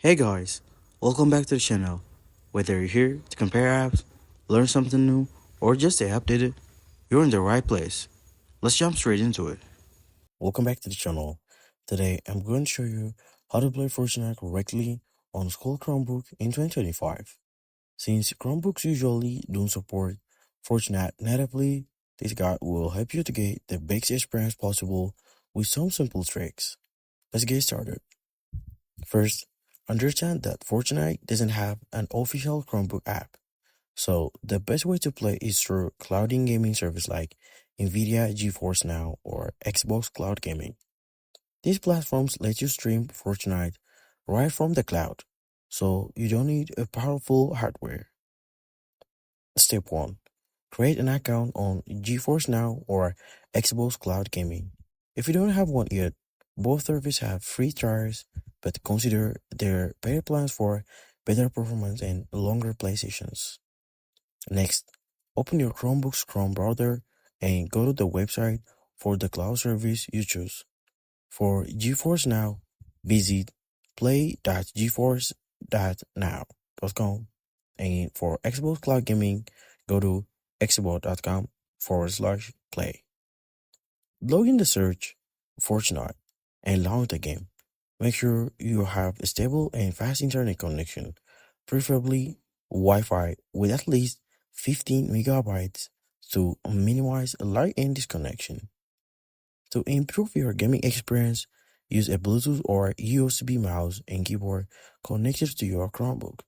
Hey guys, welcome back to the channel. Whether you're here to compare apps, learn something new, or just stay updated, you're in the right place. Let's jump straight into it. Welcome back to the channel. Today I'm going to show you how to play Fortnite correctly on school Chromebook in 2025. Since Chromebooks usually don't support Fortnite natively, this guide will help you to get the best experience possible with some simple tricks. Let's get started. First, understand that Fortnite doesn't have an official Chromebook app, so the best way to play is through clouding gaming service like Nvidia GeForce Now or Xbox Cloud Gaming. These platforms let you stream Fortnite right from the cloud, so you don't need a powerful hardware. Step 1. Create an account on GeForce Now or Xbox Cloud Gaming. If you don't have one yet, both services have free trials, but consider their paid plans for better performance and longer play sessions. Next, open your Chromebook's Chrome browser and go to the website for the cloud service you choose. For GeForce Now, visit play.geforce.now.com, and for Xbox Cloud Gaming, go to xbox.com/play. Log in the search Fortnite and launch the game. Make sure you have a stable and fast internet connection, preferably Wi-Fi with at least 15 megabytes to minimize lag and disconnection. To improve your gaming experience, use a Bluetooth or USB mouse and keyboard connected to your Chromebook.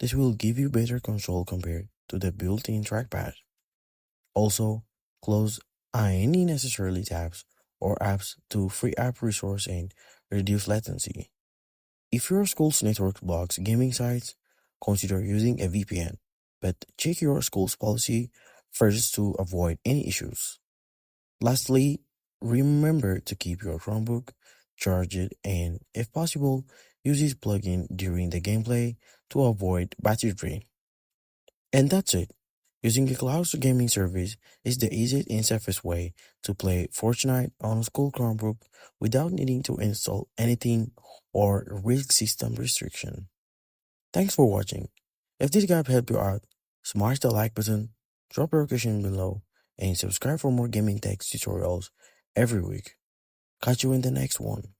This will give you better control compared to the built-in trackpad. Also, close any necessary tabs or apps to free app resource and reduce latency. If your school's network blocks gaming sites, consider using a VPN, but check your school's policy first to avoid any issues. Lastly, remember to keep your Chromebook charged and, if possible, use this plugin during the gameplay to avoid battery drain. And that's it. Using a cloud gaming service is the easiest and safest way to play Fortnite on a school Chromebook without needing to install anything or risk system restriction. Thanks for watching. If this guide helped you out, smash the like button, drop your question below, and subscribe for more gaming tech tutorials every week. Catch you in the next one.